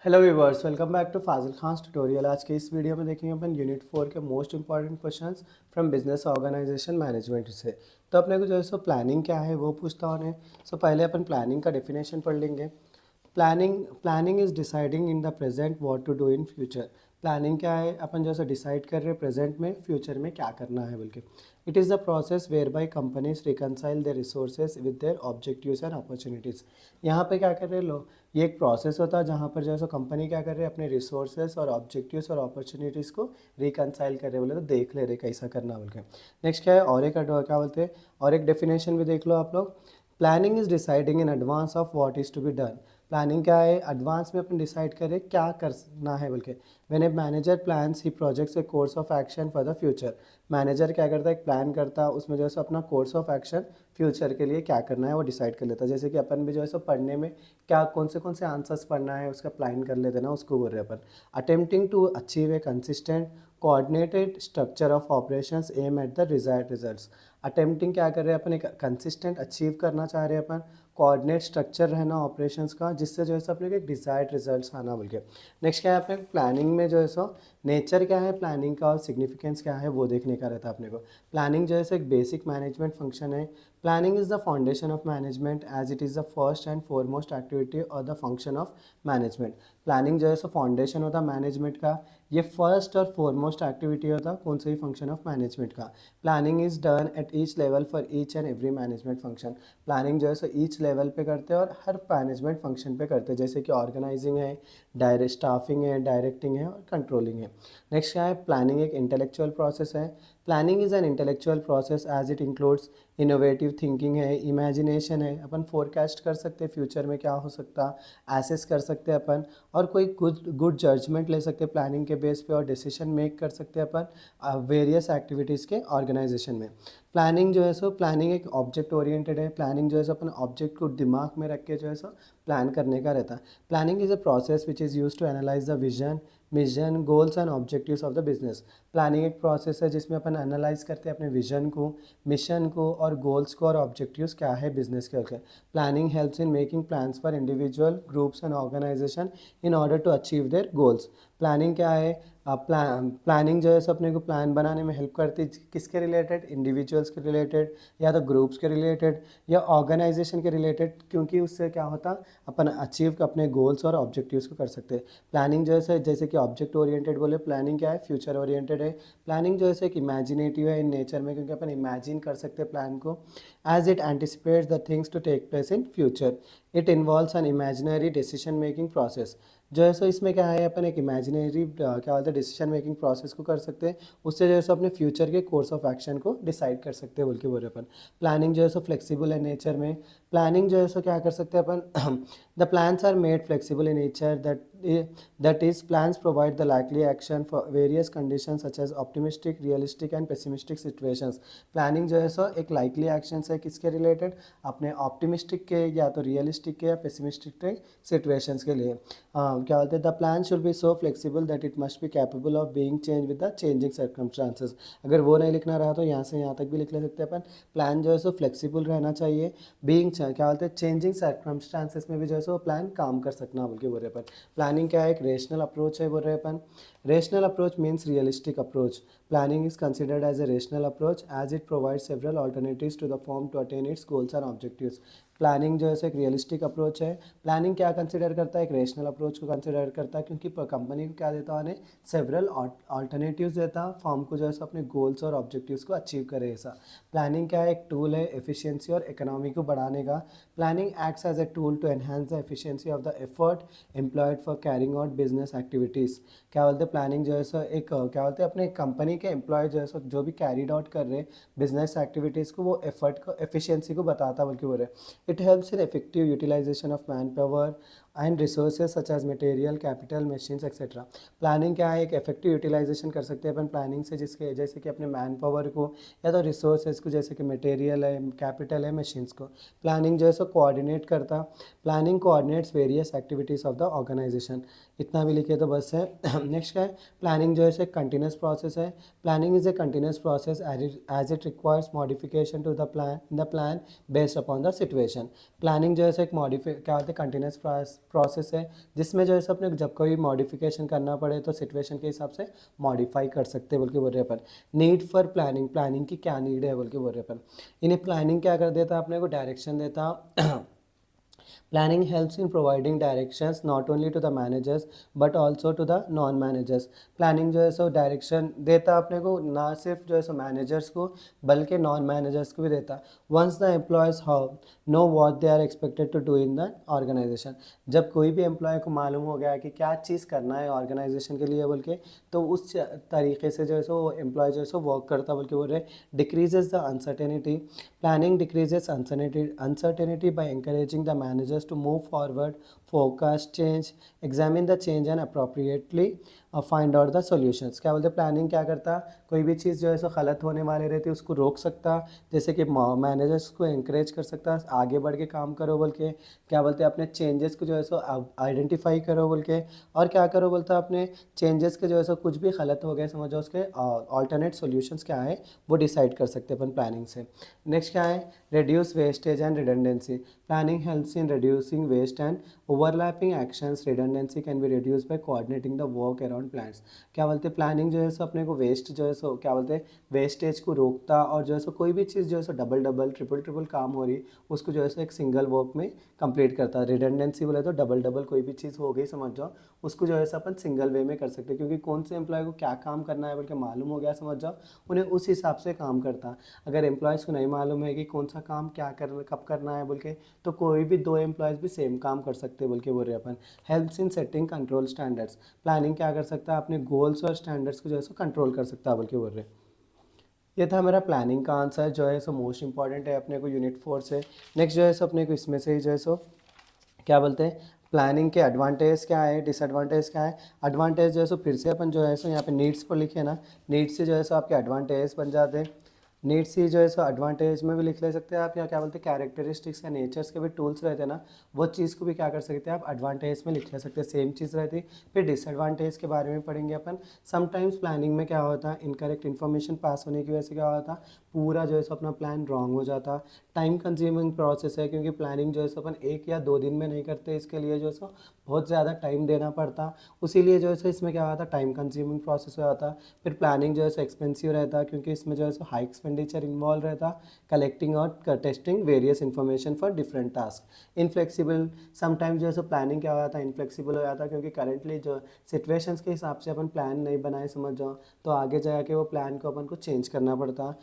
Hello viewers, welcome back to Fazil Khan tutorial. आज के इस वीडियो में देखेंगे अपन यूनिट 4 के most important questions from business organisation management से। तो अपने को जो है सो प्लानिंग क्या है वो पूछता होने। सो पहले अपन प्लानिंग का डेफिनेशन पढ़ लेंगे। Planning is deciding in the present what to do in future. Planning क्या है, अपन जैसे डिसाइड कर रहे हैं प्रेजेंट में फ्यूचर में क्या करना है बल्कि। It is the process whereby companies reconcile their resources with their objectives and opportunities. यहाँ पे क्या कर रहे हैं लोग, ये एक प्रोसेस होता है जहाँ पर जो है सो कंपनी क्या कर रहे हैं, अपने रिसोर्सेज और ऑब्जेक्टिव्स और अपॉर्चुनिटीज़ को रिकनसाइल कर रहे हैं। बोले तो देख ले रहे कैसा करना बोल के। नेक्स्ट क्या है, और एक क्या बोलते हैं, और एक डेफिनेशन भी देख लो आप लोग। Planning is deciding in advance of what is to be done. Planning क्या है, एडवांस में अपन डिसाइड करें क्या करना है बल्कि। When a manager plans he projects A course of action for the future. Manager क्या करता है, एक प्लान करता है, उसमें जो है सो अपना कोर्स ऑफ एक्शन फ्यूचर के लिए क्या करना है वो डिसाइड कर लेता है। जैसे कि अपन भी जो है सो पढ़ने में क्या कौन से आंसर्स पढ़ना है उसका प्लान कर लेते हैं ना, उसको बोल रहे हैं अपन। Attempting to achieve a consistent coordinated structure of operations aim at the desired results. Attempting क्या कर रहे हैं अपन, एक कंसिस्टेंट अचीव करना चाह रहे हैं अपन, कोऑर्डिनेट स्ट्रक्चर रहना ऑपरेशंस का, जिससे जो है सो अपने को एक डिजायर्ड रिजल्ट्स आना बोल के। नेक्स्ट क्या है, अपने प्लानिंग में जो है सो नेचर क्या है प्लानिंग का और सिग्निफिकेंस क्या है वो देखने का रहता है अपने को। प्लानिंग जो है सो एक बेसिक मैनेजमेंट फंक्शन है। Planning is the foundation of management as it is the first and foremost activity और the function of management. Planning जो है सो फाउंडेशन होता है मैनेजमेंट का, ये फर्स्ट और फॉरमोस्ट एक्टिविटी होता कौन सा ही फंक्शन ऑफ मैनेजमेंट का। Planning is done at each level for each and every management function. Planning जो है सो ईच लेवल पे करते हैं और हर मैनेजमेंट फंक्शन पे करते हैं, जैसे कि ऑर्गेनाइजिंग है, डायरेक्ट स्टाफिंग है, डायरेक्टिंग है और कंट्रोलिंग है। नेक्स्ट क्या है, प्लानिंग एक इंटेलेक्चुअल प्रोसेस है। Planning is an intellectual process as it includes innovative thinking है, इमेजिनेशन है, अपन फोरकास्ट कर सकते हैं फ्यूचर में क्या हो सकता, एसेस कर सकते हैं अपन, और कोई गुड जजमेंट ले सकते हैं प्लानिंग के बेस पे, और डिसीजन मेक कर सकते हैं अपन वेरियस एक्टिविटीज़ के ऑर्गेनाइजेशन में। प्लानिंग जो है सो प्लानिंग एक ऑब्जेक्ट ओरिएंटेड है। प्लानिंग जो है सो अपन ऑब्जेक्ट को दिमाग में रख के जो है सो प्लान करने का रहता है। Planning is a process which is use to analyse the vision, mission, goals and objectives of the business. Planning एक प्रोसेस है जिसमें अपन एनालाइज करते हैं अपने विजन को, मिशन को और गोल्स को और ऑब्जेक्टिव्स क्या है बिजनेस के। Planning helps in making plans for individual, groups and organisation in order to achieve their goals. Planning क्या है, प्लानिंग जो है सो अपने को प्लान बनाने में हेल्प करती है, किसके रिलेटेड, इंडिविजुअल्स के रिलेटेड या तो ग्रुप्स के रिलेटेड या ऑर्गेनाइजेशन के रिलेटेड, क्योंकि उससे क्या होता अपन अचीव अपने गोल्स और ऑब्जेक्टिव्स को कर सकते हैं। प्लानिंग जो है जैसे कि ऑब्जेक्ट ओरिएंटेड बोले, प्लानिंग क्या है, फ्यूचर ओरिएंटेड है। प्लानिंग जो है कि इमेजिनेटिव है इन नेचर में, क्योंकि अपन इमेजिन कर सकते हैं प्लान को, as it anticipates the things to take place in future. It involves an imaginary decision making process. जो है सो इसमें क्या है, अपन एक इमेजिनरी क्या बोलते हैं डिसीजन मेकिंग प्रोसेस को कर सकते हैं, उससे जो है सो अपने फ्यूचर के कोर्स ऑफ एक्शन को डिसाइड कर सकते हैं बोल के बोल रहे अपन। प्लानिंग जो है सो फ्लेक्सिबल है नेचर में। प्लानिंग जो है सो क्या कर सकते हैं अपन the plans are made flexible in nature, that is plans provide the likely action for various conditions such as optimistic, realistic and pessimistic situations। Planning जो है सो एक लाइकली एक्शंस है किसके रिलेटेड, अपने ऑप्टिमिस्टिक के या तो रियलिस्टिक के या पेसिमिस्टिक सिचुएशंस के लिए। क्या बोलते हैं, the plan should be so flexible that it must be capable of being change with the changing circumstances. अगर वो नहीं लिखना रहा तो यहाँ से यहाँ तक भी लिख ले सकते हैं अपन। प्लान जो है सो फ्लेक्सिबल रहना चाहिए, बीइंग क्या बोलते हैं चेंजिंग सर्कमस्टांसेस में भी जो है सो प्लान काम कर सकना बोल के बोल रहे अपन। प्लानिंग क्या है, एक रेशनल अप्रोच है बोल रहे अपन। Rational approach means realistic approach. Planning is considered as a rational approach as it provide several alternatives to the form to attain its goals and objectives. Planning जो है एक रियलिस्टिक अप्रोच है। Planning क्या consider करता है, एक rational approach को consider करता है, क्योंकि कंपनी को क्या देता है, उन्हें सेवरल ऑल्टरनेटिव्स देता है फॉर्म को जो है अपने गोल्स और ऑब्जेक्टिव्स को अचीव करे ऐसा। प्लानिंग क्या है, एक टूल है एफिशिएंसी और इकोनॉमी को बढ़ाने का। Planning acts as a tool to enhance the efficiency of the effort employed for carrying out business activities. क्या बोलते हैं, प्लानिंग जो है सो एक क्या बोलते हैं अपने कंपनी के एम्प्लॉय जो है सो जो भी कैरीड आउट कर रहे हैं बिजनेस एक्टिविटीज़ को, वो एफर्ट को एफिशिएंसी को बताता बल्कि बोल रहे। It helps in effective utilisation of manpower and resources such as material, capital, machines etcetera. Planning क्या है, एक इफेक्टिव यूटिलाइजेशन कर सकते हैं अपन प्लानिंग से, जिसके जैसे कि अपने मैन पावर को या तो रिसोर्सेज को, जैसे कि मटेरियल है, कैपिटल है, मशीन्स को। प्लानिंग जो है सो कोऑर्डिनेट करता। Planning coordinates various activities of the organisation. इतना भी लिखे तो बस है। नेक्स्ट क्या है, प्लानिंग जो है एक कंटिन्यूस प्रोसेस है। Planning is a continuous process as it requires modification to the plan based upon the situation. Planning जो है एक क्या होता है कंटिन्यूस प्रोसेस है जिसमें जो है सो अपने जब कोई मॉडिफिकेशन करना पड़े तो सिचुएशन के हिसाब से मॉडिफाई कर सकते हैं बोल के बोल रहे हैं अपन। नीड फॉर प्लानिंग, प्लानिंग की क्या नीड है बोल के बोल रहे हैं अपन। इन्हें प्लानिंग क्या कर देता अपने को, डायरेक्शन देता। Planning helps in providing directions not only to the managers but also to the non managers। Planning जो है सो डायरेक्शन देता अपने को, ना सिर्फ जो है सो मैनेजर्स को बल्कि नॉन मैनेजर्स को भी देता। Once the employees how know what they are expected to do in the organisation, जब कोई भी एम्प्लॉय को मालूम हो गया कि क्या चीज़ करना है ऑर्गेनाइजेशन के लिए बोल के, तो उस तरीके से जो है सो एम्प्लॉय जो है सो वर्क करता बोल के बोल रहे। Decreases the uncertainty, planning decreases uncertainty by encouraging the managers to move forward, forecast change, examine the change and appropriately find out the solutions. क्या बोलते हैं प्लानिंग क्या करता, कोई भी चीज़ जो है सो गलत होने वाले रहती है उसको रोक सकता, जैसे कि मैनेजर्स को इंकरेज कर सकता आगे बढ़ के काम करो बोल के। क्या बोलते हैं अपने चेंजेस को जो है सो आइडेंटिफाई करो बोल के, और क्या करो बोलता अपने चेंजेस के जो है सो कुछ भी गलत हो गए समझो उसके ऑल्टरनेट सॉल्यूशंस क्या है वो डिसाइड कर सकते हैं अपन प्लानिंग से। नेक्स्ट क्या है, reduce wastage and redundancy. Planning helps in reducing waste and overlapping actions. Redundancy can be reduce by coordinating the work around plans. क्या बोलते हैं प्लानिंग जो है सो अपने को वेस्ट जो है सो क्या बोलते हैं वेस्टेज को रोकता, और जो है सो कोई भी चीज़ जो है सो डबल डबल ट्रिपल ट्रिपल काम हो रही उसको जो है सो एक सिंगल वर्क में कंप्लीट करता। रिडंडेंसी बोले तो डबल डबल कोई भी चीज़ हो गई समझ जाओ, उसको जो है सो अपन सिंगल वे में कर सकते हैं, क्योंकि कौन से एम्प्लॉय को क्या काम करना है बल्कि मालूम हो गया समझ जाओ, उन्हें उस हिसाब से काम करता। अगर एम्प्लॉयज़ को नहीं मालूम है कि कौन सा काम क्या करना कब करना है बोल के, तो कोई भी दो एम्प्लॉयज़ भी सेम काम कर सकते बोल के बोल रहे अपन। Helps in setting control standards. Planning क्या कर सकता है अपने गोल्स और स्टैंडर्ड्स को जो है सो कंट्रोल कर सकता है बोल के बोल रहे। ये था मेरा प्लानिंग का आंसर जो है सो मोस्ट इंपॉर्टेंट है अपने को यूनिट 4 से। नेक्स्ट जो है सो अपने को इसमें से ही जो है सो क्या बोलते हैं प्लानिंग के एडवांटेज क्या है, डिसएडवांटेज क्या है। एडवांटेज जो है सो फिर से अपन जो है सो यहाँ पे नीड्स पर लिखे ना, नीड्स से जो है सो आपके एडवांटेज बन जाते हैं। नीड्स ही जो है सो एडवांटेज में भी लिख ले सकते हैं आप, या क्या बोलते हैं कैरेक्टरिस्टिक्स या नेचर्स के भी टूल्स रहते हैं ना, वो चीज़ को भी क्या कर सकते हैं आप एडवांटेज में लिख ले सकते हैं, सेम चीज़ रहती। फिर डिसएडवांटेज के बारे में पढ़ेंगे अपन। समटाइम्स प्लानिंग में क्या होता है इनकरेक्ट इन्फॉर्मेशन पास होने की वजह से क्या होता पूरा जो है सो अपना प्लान रॉन्ग हो जाता। टाइम कंज्यूमिंग प्रोसेस है, क्योंकि प्लानिंग जो है सो अपन 1 या 2 दिन में नहीं करते, इसके लिए जो है सो बहुत ज़्यादा टाइम देना पड़ता, उसीलिए जो है सो इसमें क्या होता टाइम कंज्यूमिंग प्रोसेस हो जाता। फिर प्लानिंग जो है सो एक्सपेंसिव रहता, क्योंकि इसमें जो है सो हाई एक्सपेंडिचर इन्वॉल्व रहता, कलेक्टिंग और testing various information for different task. Inflexible, sometimes जो है सो प्लानिंग क्या हो जाता है इनफ्लेक्सिबल हो जाता, क्योंकि करंटली जो सिचुएशंस के हिसाब से अपन प्लान नहीं बनाए समझ जाओ, तो आगे जाके वो प्लान को अपन को चेंज करना पड़ता।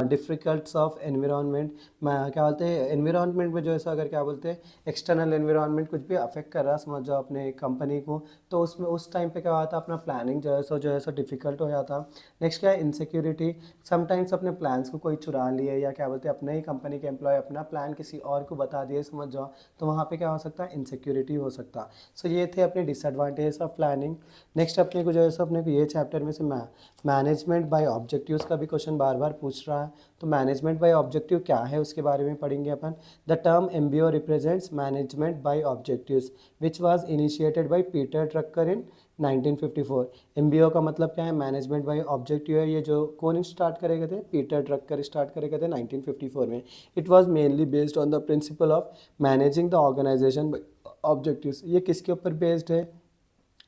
डिफ़िकल्ट्स ऑफ एनवायरनमेंट, क्या बोलते हैं एनवायरनमेंट में जो है सो अगर क्या बोलते हैं एक्सटर्नल एनवायरनमेंट कुछ भी अफेक्ट कर रहा समझ जाओ अपने कंपनी को, तो उसमें उस टाइम पे क्या होता अपना प्लानिंग जो है सो डिफ़िकल्ट हो जाता। नेक्स्ट क्या है इनसिक्योरिटी, समटाइम्स अपने प्लान्स को कोई चुरा लिए, या क्या बोलते हैं अपने ही कंपनी के एम्प्लॉय अपना प्लान किसी और को बता दिए समझ जाओ, तो वहाँ पे क्या हो सकता है इनसिक्योरिटी हो सकता। सो ये थे अपने डिसएडवांटेज ऑफ प्लानिंग। नेक्स्ट अपने को जो है सो अपने को ये चैप्टर में से मैनेजमेंट बाय ऑब्जेक्टिव्स का भी क्वेश्चन बार बार पूछ रहा है, तो मैनेजमेंट बाय ऑब्जेक्टिव क्या है उसके बारे में पढ़ेंगे अपन। The term MBO represents management by objectives which was initiated by Peter Drucker in 1954। MBO का मतलब क्या है मैनेजमेंट बाय ऑब्जेक्टिव है, ये जो कौन स्टार्ट करे गए थे पीटर ड्रकर स्टार्ट करे गए थे 1954 में। It was mainly based on the principle of managing the organisation by objectives. ये किसके ऊपर बेस्ड है,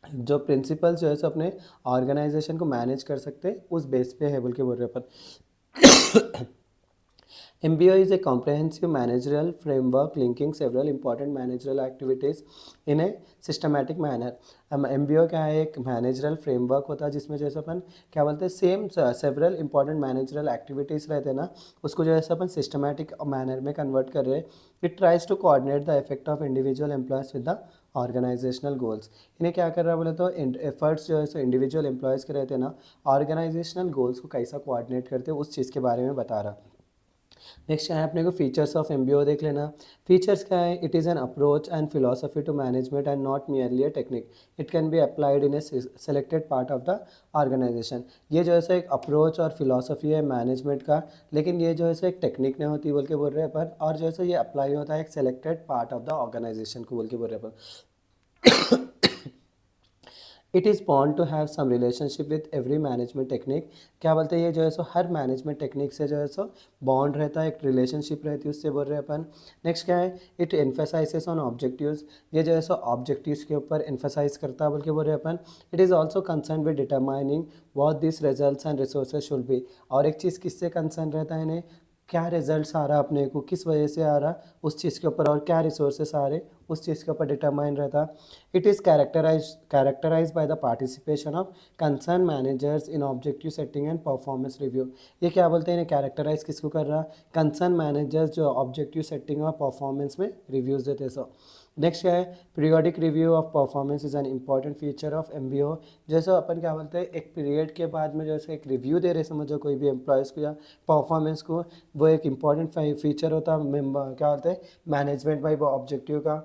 जो प्रिंसिपल्स जो है सो अपने ऑर्गेनाइजेशन को मैनेज कर सकते हैं उस बेस पे है बोल के बोल रहे हैं अपन। MBO is a comprehensive managerial framework linking several important managerial activities in a systematic manner। MBO क्या है एक मैनेजरल फ्रेमवर्क होता है जिसमें जैसे अपन क्या बोलते हैं same several important managerial activities रहते हैं ना, उसको जो है अपन सिस्टमैटिक मैनर में कन्वर्ट कर रहे हैं। It tries to coordinate the effect of individual employees with the organisational goals. इन्हें क्या कर रहा है बोले तो एफर्ट्स जो है सो इंडिविजुअल एम्प्लॉयज़ के रहते हैं ना, ऑर्गेनाइजेशनल गोल्स को कैसा कोऑर्डिनेट करते हैं उस चीज़ के बारे में बता रहा। नेक्स्ट क्या है अपने को फीचर्स ऑफ एमबीओ देख लेना। फीचर्स क्या है, it is an approach and philosophy to management and not merely a technique. It can be applied in a selected part of the organisation. ये जो है सो एक अप्रोच और फिलोसफी है मैनेजमेंट का, लेकिन ये जो है सो एक टेक्निक नहीं होती बोल के बोल रहे हैं पर, और जो है सो ये अप्लाई होता है एक selected part of the organisation को बोल के बोल रहे हैं पर। It is bound to have some relationship with every management technique. क्या बोलते हैं, ये जो है सो हर मैनेजमेंट टेक्निक से जो है सो बॉन्ड रहता है, एक रिलेशनशिप रहती है, उससे बोल रहे हैं अपन। नेक्स्ट क्या है, इट एम्फेसाइजेस ऑन ऑब्जेक्टिव्स। ये जो है सो ऑब्जेक्टिव्स के ऊपर एम्फेसाइज करता है बोल के बोल रहे हैं अपन। It is also concern with determining what this results and resources should be. और एक चीज़ किससे कंसर्न रहता है इन्हें, क्या रिजल्ट्स आ रहा अपने को, किस वजह से आ रहा उस चीज़ के ऊपर, और क्या रिसोर्सेस आ रहे उस चीज़ के ऊपर डिटरमाइन रहता। It is characterise by the participation of concern managers in objective setting and performance review. ये क्या बोलते हैं, इन्हें कैरेक्टराइज किसको कर रहा, कंसर्न मैनेजर्स जो ऑब्जेक्टिव सेटिंग और परफॉर्मेंस में रिव्यूज़ देते हैं। सो नेक्स्ट क्या है, periodic review of performance is an important feature of MBO। जैसे अपन क्या बोलते हैं, एक पीरियड के बाद में जैसे एक रिव्यू दे रहे समझो कोई भी एम्प्लॉयज़ को या परफॉर्मेंस को, वो एक इम्पॉर्टेंट फीचर होता है मेंबर क्या बोलते हैं मैनेजमेंट बाई ऑब्जेक्टिव का।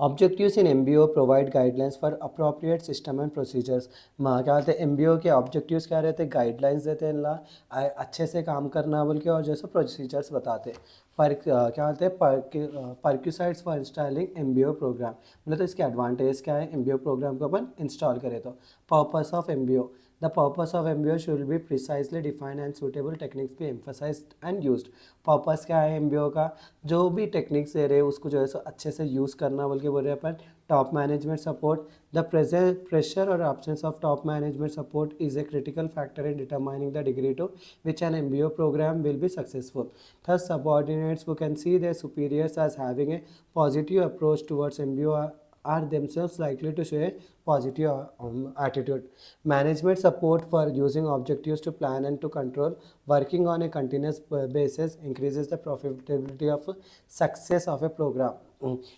Objectives in MBO provide guidelines for appropriate system and procedures. क्या कहते हैं, MBO के ऑब्जेक्टिव्स क्या रहते हैं, गाइडलाइंस देते हैं ला अच्छे से काम करना बोल के, और जैसे प्रोसीजर्स बताते हैं। पर क्या बोलते हैं, परक्यूसाइड्स फॉर इंस्टॉलिंग MBO प्रोग्राम। मतलब तो इसके एडवांटेज क्या है, MBO प्रोग्राम को अपन इंस्टॉल करें तो। Purpose of MBO, the purpose of MBO should be precisely defined and suitable techniques be emphasised and used. Purpose क्या है MBO का, जो भी टेक्निक्स दे रहे हैं उसको जो है सो अच्छे से यूज़ करना बोल के बोल रहे हैं अपन। Top management support, the pressure और absence of top management support is a critical factor in determining the degree to which an MBO program will be successful. Thus, subordinates who can see their superiors as having a positive approach towards MBO are themselves likely to show a positive attitude. Management support for using objectives to plan and to control, working on a continuous basis increases the profitability of success of a program.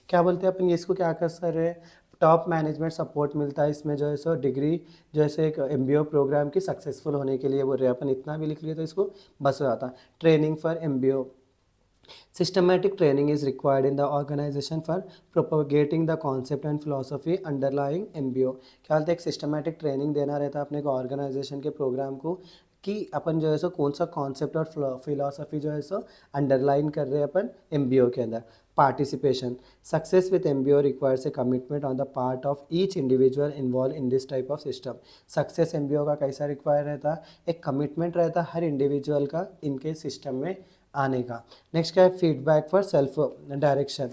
क्या बोलते हैं अपन, ये इसको क्या कर रहे हैं, top management support मिलता है इसमें जो है सो डिग्री जैसे एक MBO प्रोग्राम की सक्सेसफुल होने के लिए बोल रहे हैं अपन। इतना भी लिख लिए तो इसको बस हो जाता। Training for MBO, systematic training is required in the organization for propagating the concept and philosophy underlying MBO। क्या बोलते हैं, एक सिस्टमेटिक ट्रेनिंग देना रहता है अपने को ऑर्गेनाइजेशन के प्रोग्राम को, कि अपन जो है सो कौन सा कॉन्सेप्ट और फिलॉसफी जो है सो अंडरलाइन कर रहे हैं अपन MBO के अंदर। Participation, success with MBO requires a commitment on the part of each individual involve in this type of system. Success MBO का कैसा रिक्वायर रहता है, एक कमिटमेंट रहता है हर इंडिविजुअल का इनके सिस्टम में आने का। नेक्स्ट क्या है, feedback for self direction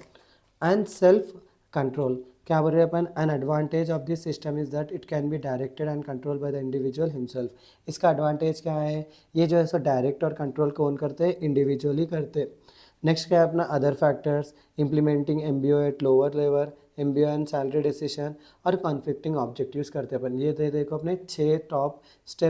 and self control. क्या बोल रहे हैं अपन, an advantage of this system is that it can be directed and control by the individual himself. इसका एडवांटेज क्या है, ये जो है सो डायरेक्ट और कंट्रोल कौन करते हैं, इंडिविजुअली करते। नेक्स्ट क्या है अपना other factors, implementing MBO at lower level, MBO and salary decision और कॉन्फ्लिक्टिंग ऑब्जेक्टिव्स करते हैं अपन। ये देखो अपने 6 टॉप स्टेप